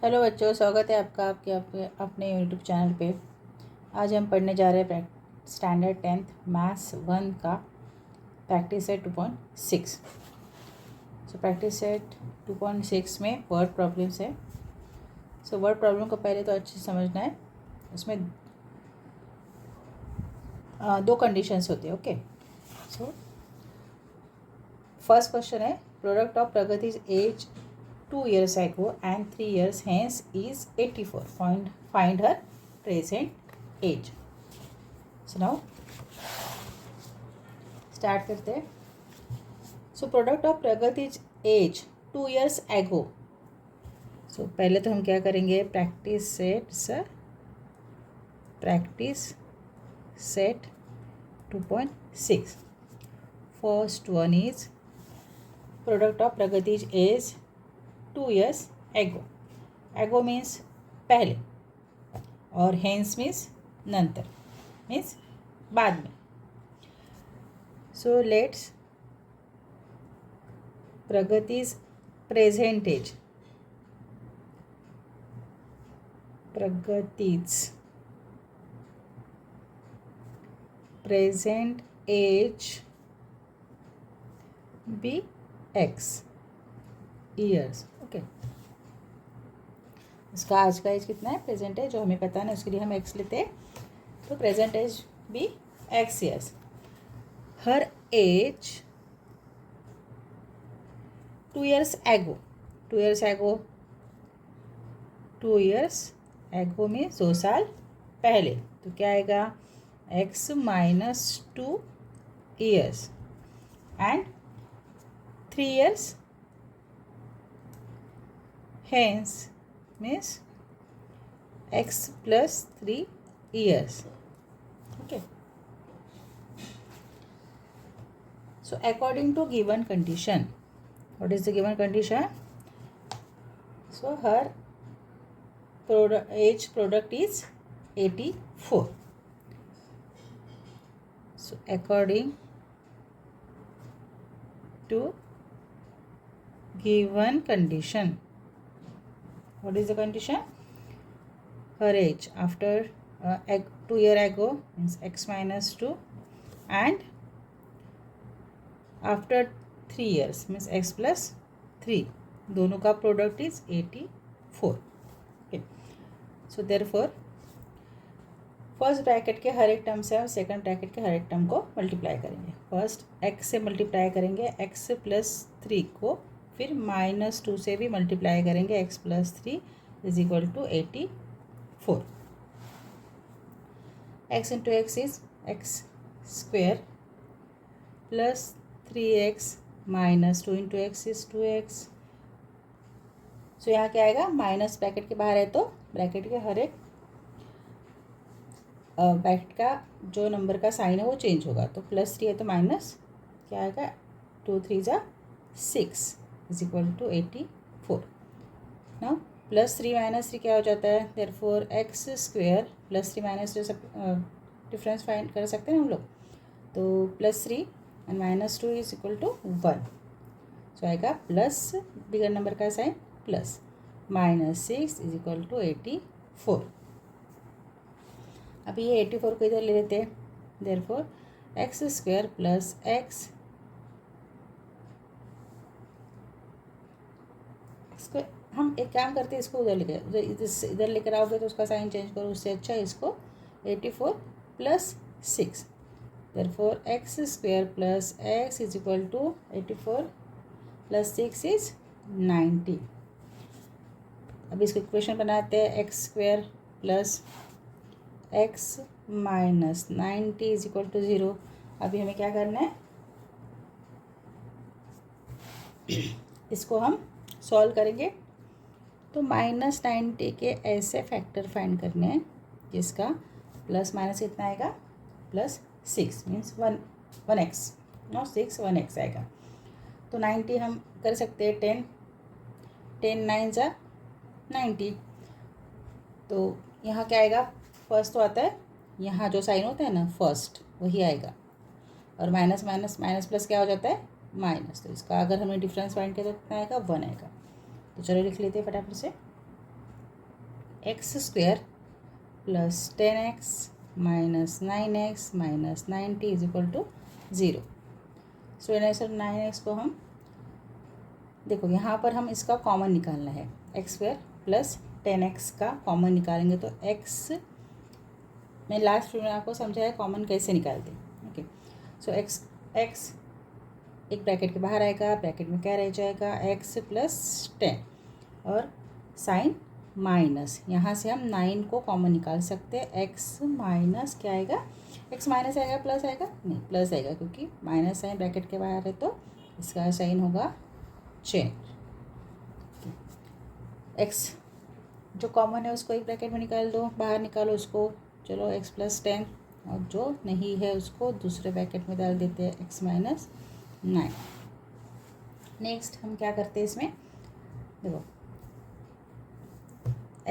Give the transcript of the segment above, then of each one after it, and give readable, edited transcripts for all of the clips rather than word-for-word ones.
Hello बच्चों, स्वागत है आपका आपके आपके अपने यूट्यूब चैनल पे। आज हम पढ़ने जा रहे हैं स्टैंडर्ड 10th मैथ्स 1 का प्रैक्टिस सेट 2.6। प्रैक्टिस सेट 2.6 में वर्ड प्रॉब्लम्स है। वर्ड प्रॉब्लम को पहले तो अच्छे से समझना है। उसमें दो कंडीशंस होती है। ओके, फर्स्ट क्वेश्चन है product of Pragati's age 2 years ago and 3 years hence is 84. Find her present age. So now start करते हैं। So product of प्रगति's age 2 years ago. So पहले तो हम क्या करेंगे, practice set 2.6। First one is product of Pragati's age 2 years ago. Ago means पहले और hence means नंतर, means बाद में। So let's प्रगति's present age, प्रगति's present age be x years। Okay, इसका आज का एज कितना है, प्रेजेंट एज जो हमें पता है ना, उसके लिए हम एक्स लेते हैं। तो प्रेजेंट एज भी एक्स ईयर्स। हर एज 2 years एगो, 2 years एगो, 2 years एगो में 2 साल पहले। तो क्या आएगा, x minus 2 years and 3 years hence means x plus 3 years. Okay, so according to given condition, what is the given condition? So her age product is 84. So according to given condition, what is the condition? Her age after 2 year ago means x minus 2 and after 3 years means x plus 3, दोनों का product is 84। Okay, so therefore first bracket के हर एक term से हम second bracket के हर एक term को multiply करेंगे। फर्स्ट x से मल्टीप्लाई करेंगे, x प्लस 3 को, फिर माइनस 2 से भी मल्टीप्लाई करेंगे, x plus 3 is equal to 84। x into x is x square plus 3x minus 2 into x is 2x। So यहाँ क्या आएगा, माइनस ब्रैकेट के बाहर है तो ब्रैकेट के हर एक ब्रैकेट का जो नंबर का साइन है वो चेंज होगा। तो प्लस 3 है तो माइनस क्या आएगा, 2 3 जा 6 इज इक्वल टू 84। ना प्लस 3 माइनस 3 क्या हो जाता है, therefore x square plus 3 minus 3 सब डिफरेंस फाइंड कर सकते हैं हम लोग। तो plus 3 and minus 2 is equal to 1। So आएगा प्लस बिगर नंबर का sign plus minus 6 is equal to 84। अभी ये 84 को इधर ले लेते हैं, therefore x square plus x इसको हम एक काम करते हैं, इसको उधर लेकर इधर लेकर आओगे तो उसका साइन चेंज करो, उससे अच्छा इसको 84 plus 6, therefore x square plus x is equal to 84 plus 6 is 90। अब इसको इक्वेशन बनाते हैं, x square plus x minus 90 is equal to 0। अभी हमें क्या करना है, इसको हम सॉल्व करेंगे। तो माइनस 90 के ऐसे फैक्टर फाइंड करने हैं जिसका प्लस माइनस कितना आएगा, plus 6 means 1x, not 6 1x आएगा। तो 90 हम कर सकते हैं 10 9 जा 90। तो यहाँ क्या आएगा, फर्स्ट तो आता है, यहाँ जो साइन होता है ना फर्स्ट वही आएगा, और माइनस माइनस माइनस प्लस क्या हो जाता है, माइनस। तो इसका अगर हमें डिफरेंस फाइंड किया तो कितना आएगा, 1 आएगा। तो चलो लिख लेते हैं फटाफट से। X square plus 10x minus 9x minus 90 is equal to 0। So in answer 9x को हम देखो यहाँ पर हम इसका कॉमन निकालना है, एक्स स्क्वेयर प्लस 10x का कॉमन निकालेंगे तो x, मैं लास्ट में आपको समझाया कॉमन कैसे निकालते हैं। ओके, सो x एक ब्रैकेट के बाहर आएगा, ब्रैकेट में क्या रह जाएगा x प्लस 10 और साइन माइनस, यहाँ से हम 9 को कॉमन निकाल सकते हैं। x माइनस क्या आएगा, x माइनस आएगा प्लस आएगा, नहीं प्लस आएगा क्योंकि माइनस साइन ब्रैकेट के बाहर है तो इसका साइन होगा चेंज। x जो कॉमन है उसको एक ब्रैकेट में निकाल दो, बाहर निकालो उसको, चलो x प्लस 10 और जो नहीं है उसको दूसरे ब्रैकेट में डाल देते हैं x माइनस 9। नेक्स्ट हम क्या करते हैं इसमें, देखो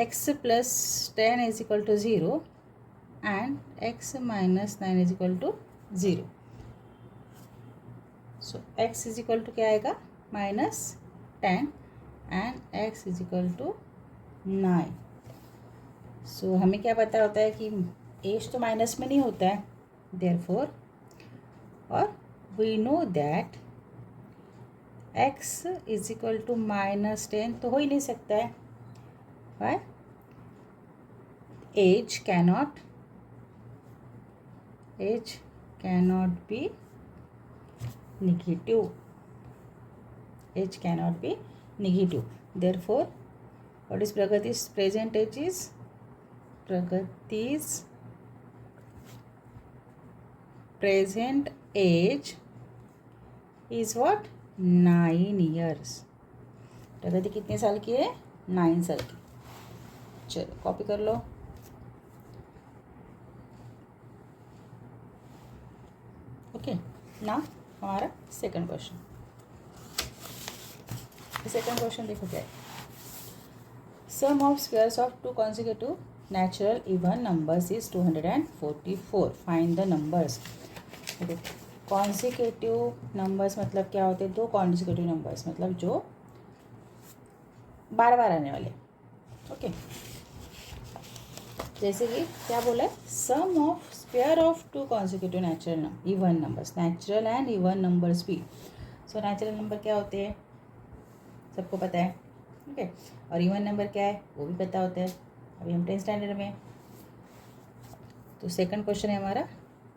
x plus 10 is equal to 0 and x minus 9 is equal to 0। So x is equal to क्या आएगा, minus 10 and x is equal to 9। सो हमें क्या पता होता है कि एज तो माइनस में नहीं होता है, देयरफॉर और we know that x is equal to minus 10 तो हो ही नहीं सकता है। Why, age cannot be negative, age cannot be negative, therefore what is Pragati's present age is, Pragati's present age is what, 9 years। प्रगति कितने साल की है, 9 साल की। चलो कॉपी कर लो। ओके, ना हमारा सेकंड क्वेश्चन, सेकंड क्वेश्चन देखो क्या है, sum of squares of 2 consecutive natural even numbers is 244, find the numbers. Consecutive numbers मतलब क्या होते हैं, 2 कॉन्सिक्यूटिव नंबर्स मतलब जो बार बार आने वाले। ओके, जैसे कि क्या बोला है, sum of square of 2 consecutive natural even numbers, natural and even numbers भी। सो नेचुरल नंबर क्या होते हैं सबको पता है, ओके, और इवन नंबर क्या है वो भी पता होता है। अभी हम 10th स्टैंडर्ड में, तो सेकंड क्वेश्चन है हमारा,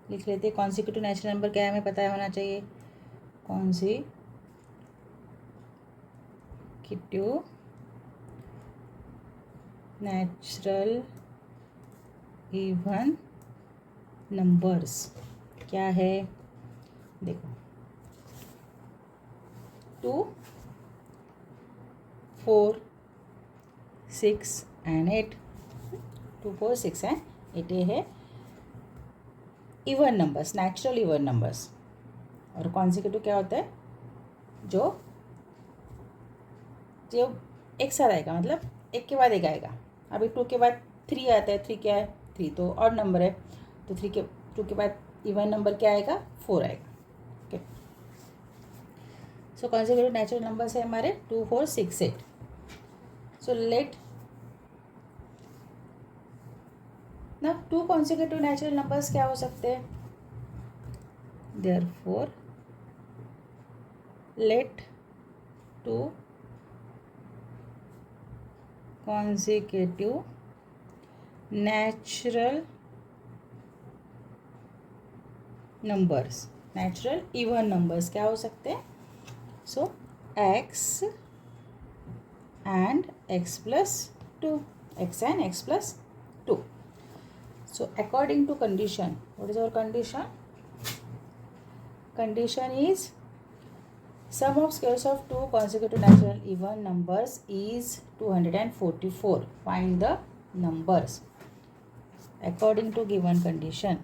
लिख लेते हैं कॉन्सिक्यूटिव नेचुरल नंबर क्या है, हमें पता होना चाहिए। कॉन्सिक्यूटिव नेचुरल इवन नंबर्स क्या है, देखो 2, 4, 6 एंड 8, 2, 4, 6 एंड 8 ये है even numbers, natural even numbers. और कॉन्सिक्यूटिव क्या होता है, जो एक साथ आएगा, मतलब एक के बाद एक आएगा। अभी 2 के बाद 3 आता है, 3 क्या है, 3 तो ऑड नंबर है, तो 2 के बाद इवन नंबर क्या आएगा, 4 आएगा। ओके, सो कॉन्सिक्यूटिव नेचुरल नंबर्स है हमारे 2, 4, 6, 8। सो लेट ना 2 कॉन्सिक्यूटिव नेचुरल नंबर्स क्या हो सकते हैं, therefore late 2 consecutive natural numbers, natural even numbers क्या हो सकते हैं, so x and x plus 2, x and x plus 2। so according to condition, what is our condition, condition is sum of squares of 2 consecutive natural even numbers is 244, find the numbers according to given condition,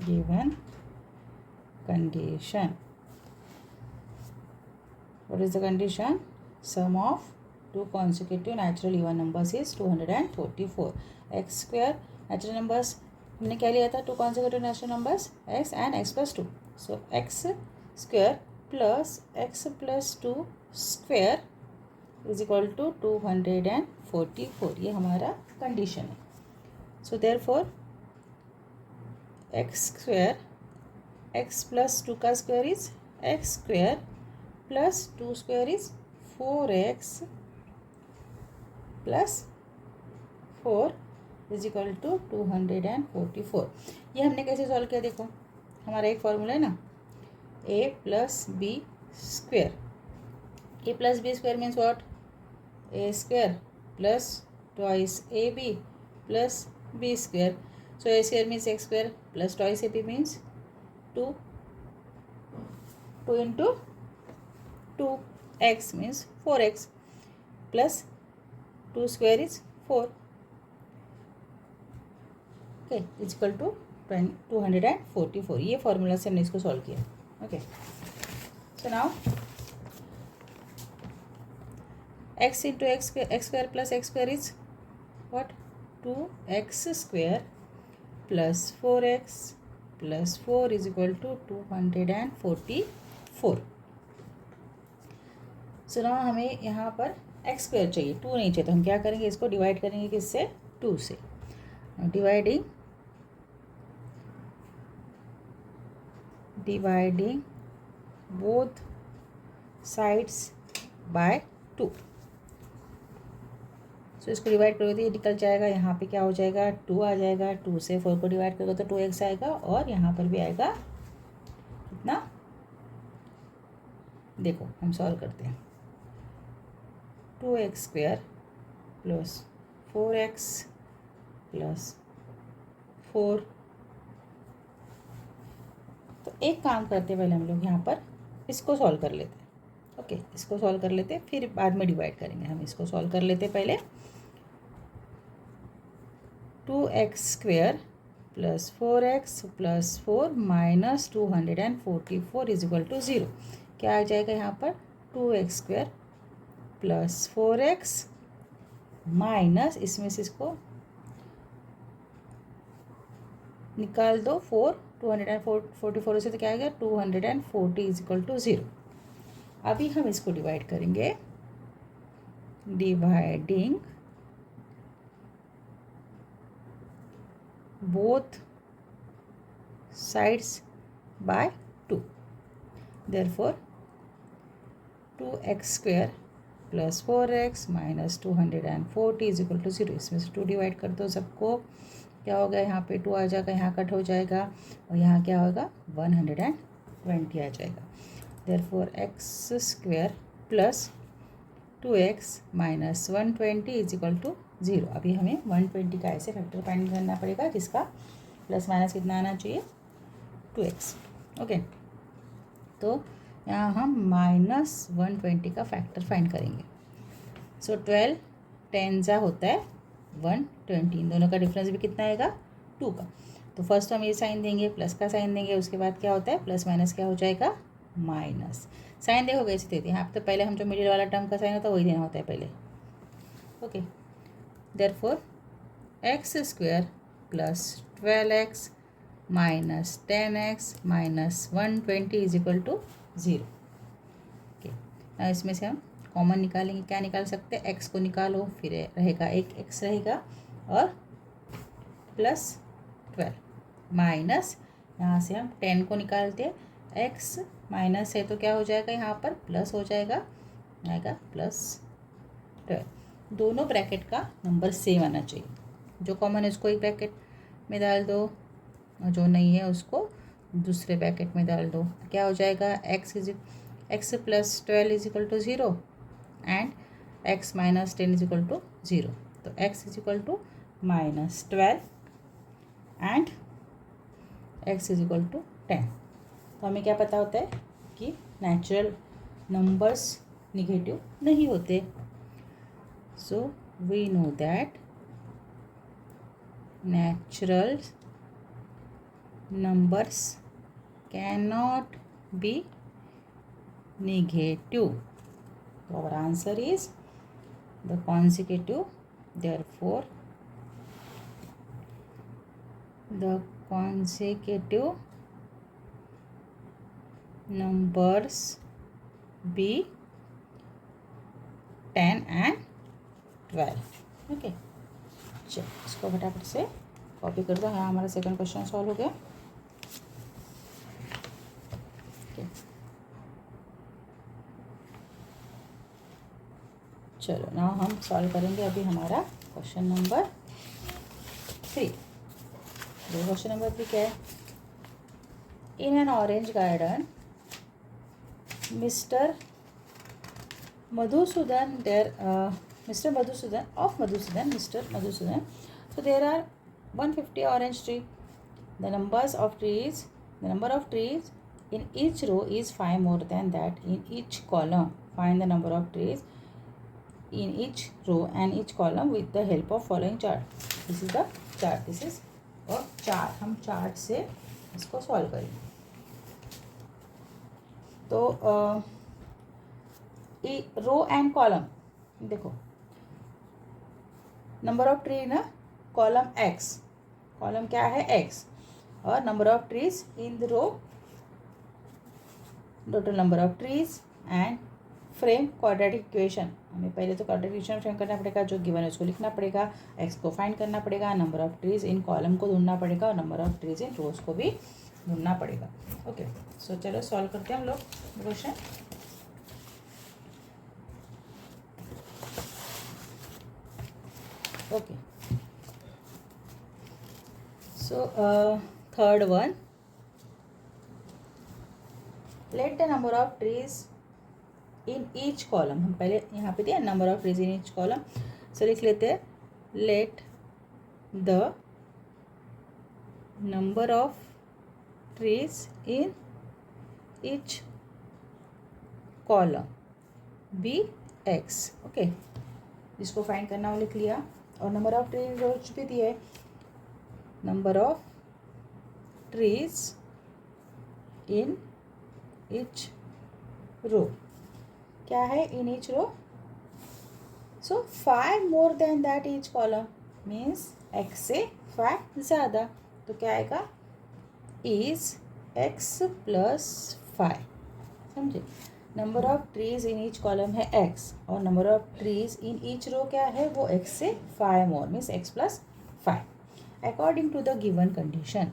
given condition, what is the condition, sum of 2 consecutive natural even numbers is 244, x square natural numbers हमने क्या लिया था, 2 consecutive natural numbers x and x plus 2, so x square plus x plus 2 square is equal to 244, ये हमारा condition है. So therefore x square, x plus 2 का square is x square plus 2 square is 4x plus 4 is equal to 244. ये हमने कैसे solve किया, देखो हमारा एक फॉर्मूला है ना, a plus b square. A plus b square means what, a square plus twice a b plus b square. So a square means x square plus twice a b means 2 into 2x means 4x plus 2 square is 4. Okay, is equal to 244. ये formula से हमने इसको solve किया. Okay, so now x into x square plus x square is what, 2x square plus 4x plus 4 is equal to 244. सो ना हमें यहाँ पर x square चाहिए, 2 नहीं चाहिए, तो हम क्या करेंगे, इसको डिवाइड करेंगे किससे, 2 से. Dividing both sides by 2. सो इसको डिवाइड करोगे तो ये निकल जाएगा, यहाँ पे क्या हो जाएगा, 2 आ जाएगा. 2 से 4 को डिवाइड करोगे तो 2x आएगा, और यहाँ पर भी आएगा कितना, देखो हम सॉल्व करते हैं. 2x square plus 4x plus 4. तो एक काम करते पहले हम लोग यहाँ पर इसको सॉल्व कर लेते हैं. ओके, इसको सॉल्व कर लेते फिर बाद में डिवाइड करेंगे. हम इसको सॉल्व कर लेते पहले. 2x square plus 4x plus 4 minus 244 is equal to 0. क्या आ जाएगा यहाँ पर, 2x square plus 4x minus, इसमें से इसको निकाल दो 4, 244 से तो क्या आएगा, 240 इज इक्वल टू 0. अभी हम इसको डिवाइड करेंगे, dividing both sides by 2. Therefore 2x square plus 4x minus 240 is equal to 0. इसमें से 2 डिवाइड कर दो सबको, क्या होगा, यहाँ पे 2 आ जाएगा, यहाँ कट हो जाएगा, और यहाँ क्या होगा, 120 आ जाएगा. Therefore x square plus 2x minus 120 is equal to 0. अभी हमें 120 का ऐसे फैक्टर फाइंड करना पड़ेगा जिसका प्लस माइनस कितना आना चाहिए, 2x. ओके, तो यहाँ हम माइनस 120 का फैक्टर फाइंड करेंगे. सो 12 10 होता है 120. इन दोनों का डिफरेंस भी कितना आएगा, 2 का. तो फर्स्ट हम ये साइन देंगे, प्लस का साइन देंगे, उसके बाद क्या होता है, प्लस माइनस क्या हो जाएगा, माइनस. साइन देखो कैसे देते हैं, यहाँ पे तो पहले हम जो मिडिल वाला टर्म का साइन होता है वही देना होता है पहले. Okay, therefore x square plus 12x minus 10x minus 120 is equal to 0. Okay, ना इसमें से हम कॉमन निकालेंगे, क्या निकाल सकते हैं, x को निकालो, फिर रहेगा एक x रहेगा, और प्लस 12 माइनस, यहाँ से हम 10 को निकालते हैं, x माइनस है तो क्या हो जाएगा, यहाँ पर प्लस हो जाएगा, आएगा प्लस 12. दोनों ब्रैकेट का नंबर सेम आना चाहिए. जो कॉमन है उसको एक ब्रैकेट में डाल दो, और जो नहीं है उसको दूसरे ब्रैकेट में डाल दो. क्या हो जाएगा, x plus 12 is equal to 0 and x minus 10 is equal to 0. तो x is equal to minus 12 and x is equal to 10. तो हमें क्या पता होता है कि नेचुरल नंबर्स निगेटिव नहीं होते. So we know that natural numbers cannot be negative. So our answer is the consecutive. Therefore the consecutive numbers be 10 and 12। Okay, चलो इसको फटाफट से कॉपी कर दो। यहाँ हमारा सेकंड क्वेश्चन सॉल्व हो गया। चलो नाउ हम सॉल्व करेंगे अभी हमारा क्वेश्चन नंबर 3। क्वेश्चन नंबर 3 क्या है? In an orange garden mister Madhusudan, Mr. Madhusudan, Mr. Madhusudan. So there are 150 orange trees. The number of trees in each row is 5 more than that in each column. Find the number of trees in each row and each column with the help of following chart. This is the chart. This is a chart. हम chart से इसको solve करेंगे। तो row and column देखो, number of tree ना, column x, column क्या है x, और number of trees in the row, total number of trees and frame quadratic equation. हमें पहले तो क्वाड्रेटिक इक्वेशन फ्रेम करना पड़ेगा, जो गिवन है उसको लिखना पड़ेगा, एक्स को फाइंड करना पड़ेगा, number of trees in column को ढूंढना पड़ेगा और नंबर ऑफ ट्रीज इन रोज को भी ढूंढना पड़ेगा। ओके, सो चलो सॉल्व करते हैं हम लोग question. Okay, so third one, let the number of trees in each column, हम पहले यहाँ पे दिया number of trees in each column, so लिख लेते हैं let the number of trees in each column be x। Okay, जिसको find करना वो लिख लिया, और नंबर ऑफ ट्रीज रोज भी दिए, number of trees in each row क्या है, in each row, so 5 more than that each column means x से 5 ज़्यादा, तो क्या आएगा इज x प्लस 5। समझे, number of trees in each column है x और number of trees in each row क्या है, वो x से 5 more means x plus 5 according to the given condition.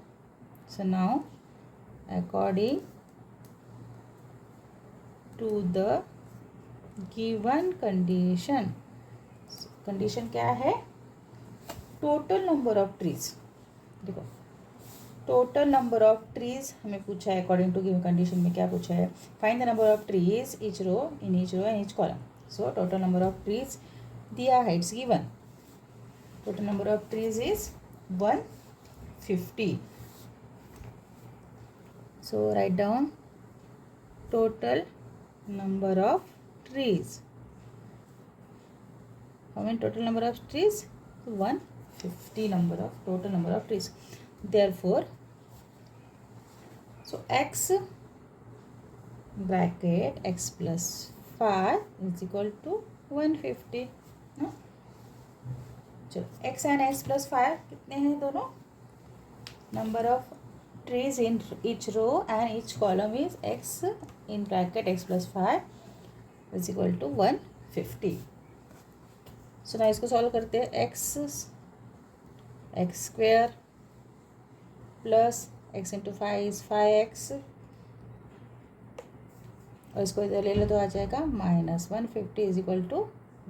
So now according to the given condition, condition क्या है, total number of trees, देखो total number of trees हमें पूछा है, अकॉर्डिंग टू गिवन कंडीशन में क्या पूछा है, find the number of trees each row in each row and each column. So total number of trees दिया है, it's given, total number of trees is 150। So write down total number of trees, how many total number of trees, 150 number of total number of trees, therefore so x bracket x plus 5 is equal to 150 ना। चलो x and x plus 5 कितने हैं दोनों, number of trees in each row and each column is x in bracket x plus 5 is equal to 150। सो ना इसको solve करते हैं, x square plus x into 5 is 5x, और इसको इधर ले लो तो आ जाएगा माइनस 150 इज इक्वल टू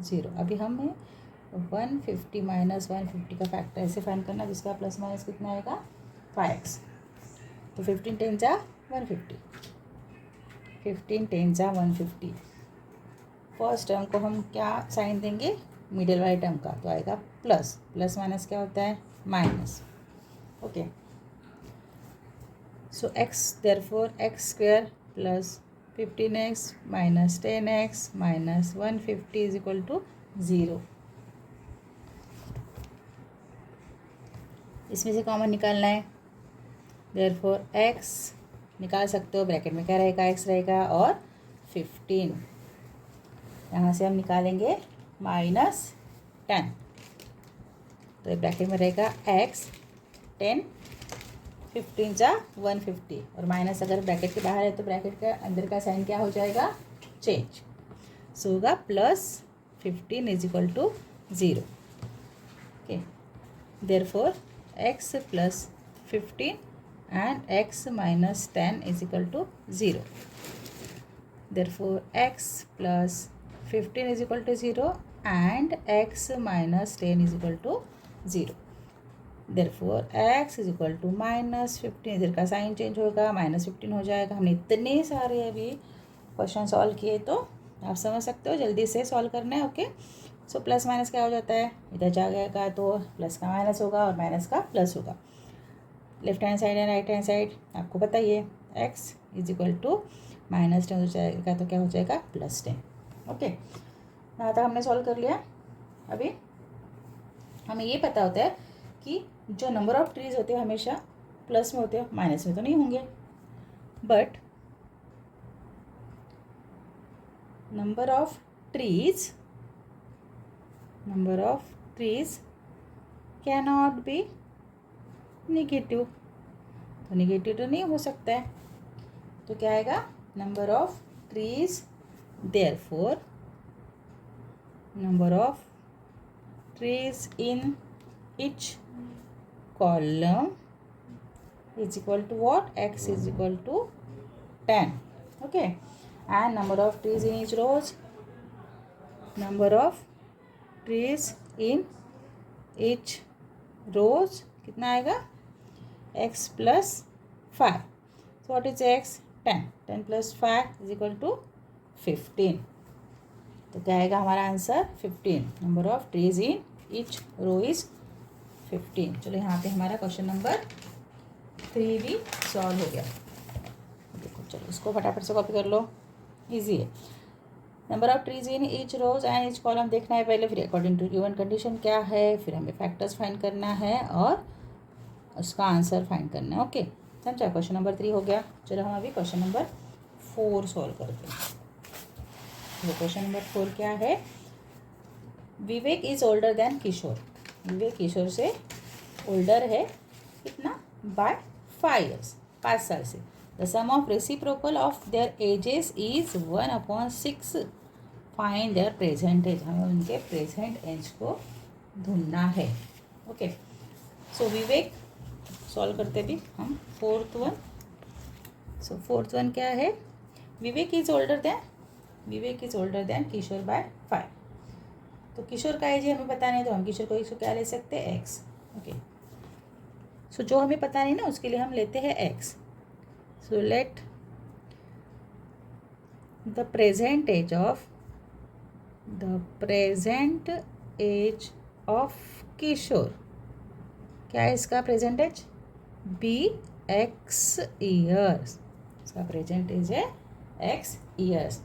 0। अभी हमें 150 माइनस 150 का फैक्टर ऐसे फाइंड करना जिसका प्लस माइनस कितना आएगा 5x। तो 15 10 जा 150, 15 10 जा 150। फर्स्ट टर्म को हम क्या साइन देंगे, मिडिल वाले टर्म का, तो आएगा प्लस, प्लस माइनस क्या होता है minus. Okay, so x therefore x square plus 15x minus 10x minus 150 is equal to 0। इसमें से कॉमन निकालना है, देयरफॉर x निकाल सकते हो, ब्रैकेट में क्या रहेगा x रहेगा और 15, यहाँ से हम निकालेंगे माइनस 10, तो ब्रैकेट में रहेगा x 10 15 जा 150, और माइनस अगर ब्रैकेट के बाहर है तो ब्रैकेट के अंदर का साइन क्या हो जाएगा चेंज, सो होगा plus 15 is equal to 0. Okay, therefore x plus 15 and x minus 10 is equal to 0. Therefore x plus 15 is equal to 0 and x minus 10 is equal to 0. Therefore x is equal to minus 15. इधर का sign change होगा, -15 हो जाएगा. हमने इतने सारे अभी question solve किए तो आप समझ सकते हो, जल्दी से सॉल्व करना है. ओके, सो प्लस माइनस क्या हो जाता है, इधर जाएगा तो प्लस का माइनस होगा और माइनस का प्लस होगा. Left hand side and right hand side आपको पता ही है. x इज इक्वल टू -10 हो जाएगा तो क्या हो जाएगा, +10. ओके, यहाँ तक हमने सॉल्व कर लिया. अभी हमें ये पता होता है कि जो नंबर ऑफ ट्रीज होते हैं हमेशा प्लस में होते हैं, माइनस में तो नहीं होंगे. But number of trees can not be negative. तो नेगेटिव तो नहीं हो सकता है. तो क्या आएगा, number of trees, therefore number of trees in each column is equal to what, x is equal to 10. Okay, and number of trees in each rows, number of trees in each rows कितना आएगा, x plus 5. So what is x, 10. 10 plus 5 is equal to 15. तो क्या आएगा हमारा answer, 15. Number of trees in each row is 15. चलो यहाँ पे हमारा क्वेश्चन नंबर 3 भी सॉल्व हो गया. देखो चलो इसको फटाफट से कॉपी कर लो, इजी है. Number of trees in each rows and each column देखना है पहले, फिर अकॉर्डिंग टू गिवन कंडीशन क्या है, फिर हमें फैक्टर्स फाइंड करना है और उसका आंसर फाइंड करना है. ओके, समझा. क्वेश्चन नंबर 3 हो गया. चलो हम अभी क्वेश्चन नंबर 4 सॉल्व करते हैं. तो क्वेश्चन नंबर 4 क्या है, विवेक इज ओल्डर देन किशोर. विवेक किशोर से ओल्डर है कितना, बाय 5 years, 5 साल से. The sum of reciprocal of their ages is 1/6. Find their present age. हमें उनके प्रेजेंट एज को ढूंढना है. ओके, सो विवेक सॉल्व करते भी हम. 4th one. सो 4th वन क्या है, Vivek is older than Kishore by 5. तो किशोर का एज हमें पता नहीं, तो हम किशोर को इसको क्या ले सकते हैं, एक्स. ओके, सो जो हमें पता नहीं ना उसके लिए हम लेते हैं x. So let the present age of Kishore, क्या है इसका present age, be x years. इसका प्रेजेंट एज है एक्स ईयर्स.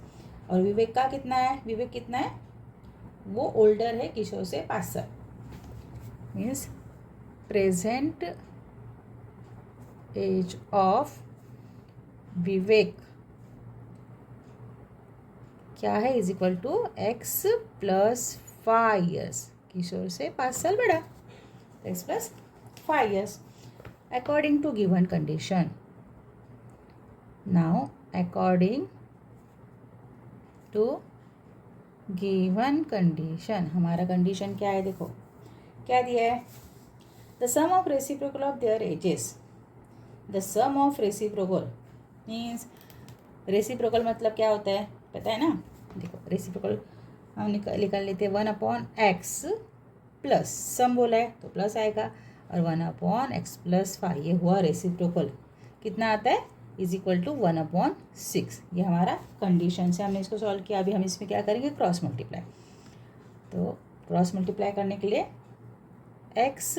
और विवेक का कितना है, विवेक कितना है, वो ओल्डर है किशोर से 5 साल. Means present age of Vivek क्या है, is equal to x plus 5 years. Kishore से 5 साल बड़ा, x plus 5 years according to given condition. Now according to given condition, हमारा कंडीशन क्या है, देखो क्या दिया है, the sum of reciprocal of their ages. The sum of reciprocal means, reciprocal मतलब क्या होता है पता है ना. देखो रेसिप्रोकल हम निकाल लेते हैं 1/x प्लस, सम बोला है तो प्लस आएगा, और 1/x प्लस 5 ये हुआ रेसिप्रोकल. कितना आता है, इज इक्वल टू 1/6. ये हमारा कंडीशन से हमने इसको सॉल्व किया. अभी हम इसमें क्या करेंगे, क्रॉस मल्टीप्लाई. तो क्रॉस मल्टीप्लाई करने के लिए x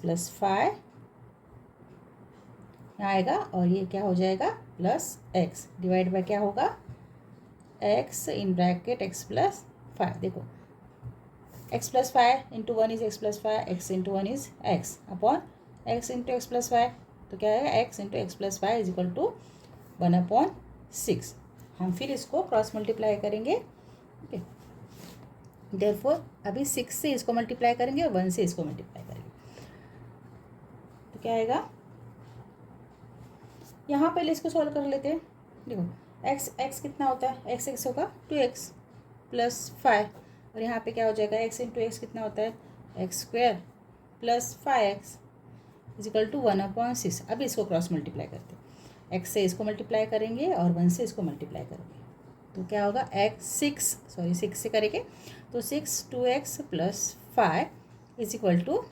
प्लस 5 आएगा, और ये क्या हो जाएगा, प्लस x डिवाइड बाय क्या होगा, x in bracket x plus 5. देखो x plus 5 into 1 is x plus 5, x into 1 is x upon x into x plus 5. तो क्या आएगा, x into x plus 5 is equal to 1/6. हम फिर इसको cross multiply करेंगे. ओके, देयरफॉर अभी 6 से इसको मल्टीप्लाई करेंगे और 1 से इसको मल्टीप्लाई करेंगे. तो क्या आएगा, यहाँ पहले इसको सॉल्व कर लेते हैं. देखो एक्स कितना होता है, एक्स होगा 2x प्लस 5, और यहाँ पे क्या हो जाएगा, x इंटू एक्स कितना होता है, x square plus 5x is equal to 1/6। अब इसको क्रॉस मल्टीप्लाई करते हैं, x से इसको मल्टीप्लाई करेंगे और 1 से इसको मल्टीप्लाई करेंगे, तो क्या होगा, सिक्स से करेंगे तो 2x plus 5 is equal to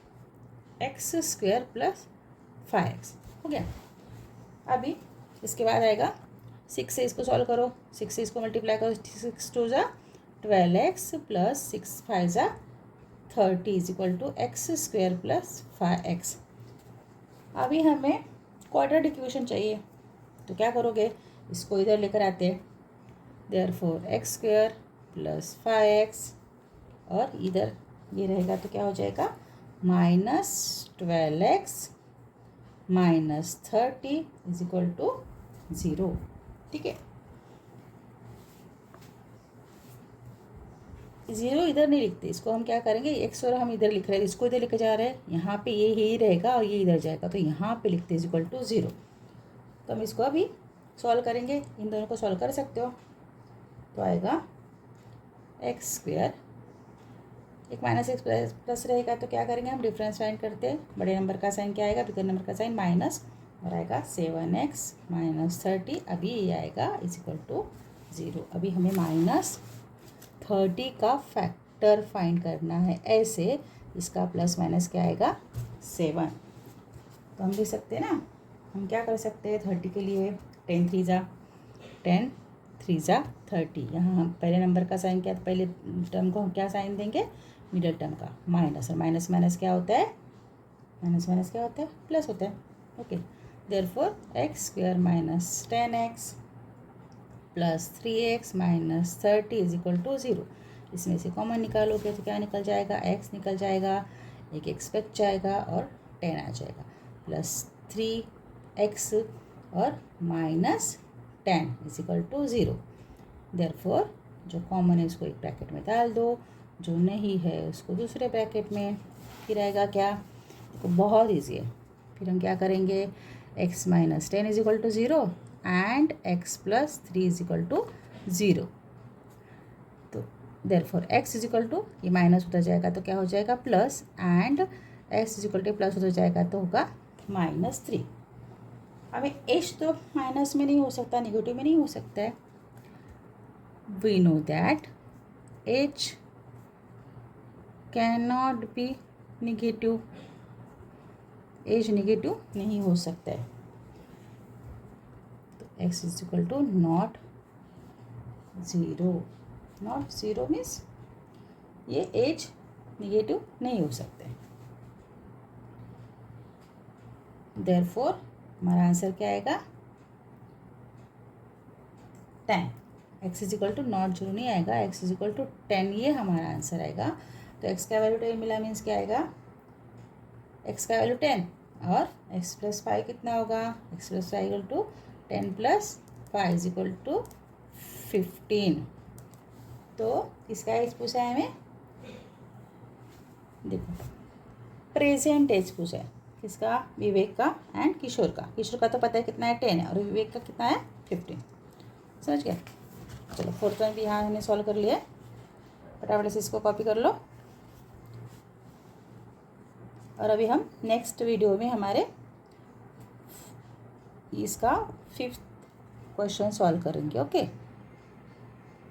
x square plus 5x हो गया। अभी इसके बाद आएगा 6 से इसको सॉल्व करो, 6 से इसको मल्टीप्लाई करो, 6 2 ज़ा 12x प्लस 6 5 ज़ा 30 is equal to x square plus 5x। अभी हमें क्वाड्रेटिक इक्वेशन चाहिए, तो क्या करोगे, इसको इधर लेकर आते हैं, therefore x square plus 5x, और इधर ये रहेगा तो क्या हो जाएगा, -12x minus 30 is equal to 0। ठीक है, 0 इधर नहीं लिखते, इसको हम क्या करेंगे, एक्स और हम इधर लिख रहे हैं, इसको इधर लेके जा रहे हैं, यहाँ पे ये ही रहेगा और ये इधर जाएगा, तो यहाँ पे लिखते इज इक्वल टू 0। तो हम इसको अभी सॉल्व करेंगे, इन दोनों को सॉल्व कर सकते हो, तो आएगा एक्स स्क्वायर, एक -x प्लस रहेगा, तो क्या करेंगे हम, डिफरेंस फाइंड करते हैं, बड़े नंबर का साइन क्या आएगा, बिगर नंबर का साइन माइनस, और आएगा 7x माइनस 30, अभी ये आएगा इज इक्वल टू 0। अभी हमें -30 का फैक्टर फाइंड करना है, ऐसे इसका प्लस माइनस क्या आएगा, 7। तो हम लिख सकते हैं ना, हम क्या कर सकते हैं, 30 के लिए 10 3 ज़ा 30, यहाँ हम पहले नंबर का साइन क्या, पहले टर्म को हम क्या साइन देंगे, मिडल टर्म का माइनस, और माइनस माइनस क्या होता है, माइनस क्या होता है, प्लस होता है। Okay, therefore x square minus 10x plus 3x minus 30 is equal to 0। इसमें से कॉमन निकालोगे तो क्या निकल जाएगा, x निकल जाएगा, एक x बच जाएगा और 10 आ जाएगा, प्लस 3x और minus 10 is equal to 0। Therefore जो कॉमन है उसको एक ब्रैकेट में डाल दो, जो नहीं है उसको दूसरे ब्रैकेट में, फिर आएगा क्या, तो बहुत ईजी है। फिर हम क्या करेंगे, x minus 10 is equal to 0 and x plus 3 is equal to 0। तो therefore x is equal to, ये माइनस होता जाएगा तो क्या हो जाएगा, plus, and x is equal to plus होता जाएगा तो होगा -3। अब h तो माइनस में नहीं हो सकता, नेगेटिव में नहीं हो सकता है। We know that h can not be negative, age negative नहीं हो सकता है, तो x is equal to not 0। Not 0 means ये एज नेगेटिव नहीं हो सकता है। देयरफॉर हमारा आंसर क्या आएगा, 10। x is equal to not 0 नहीं आएगा, x इज इक्वल टू 10, ये हमारा आंसर आएगा। तो x का वैल्यू 10 मिला मीन्स क्या आएगा, x का वैल्यू 10 और x प्लस 5 कितना होगा, x plus 5 equal to 10 plus 5 is equal to 15। तो किसका एज पूछा है हमें, देखो प्रेजेंट एज पूछा है, किसका, विवेक का एंड किशोर का। किशोर का तो पता है कितना है, 10 है, और विवेक का कितना है, 15। समझ गया। चलो 4th वन भी यहाँ हमने सॉल्व कर लिया है, फटाफट से इसको कॉपी कर लो, और अभी हम नेक्स्ट वीडियो में हमारे इसका 5th क्वेश्चन सॉल्व करेंगे। ओके।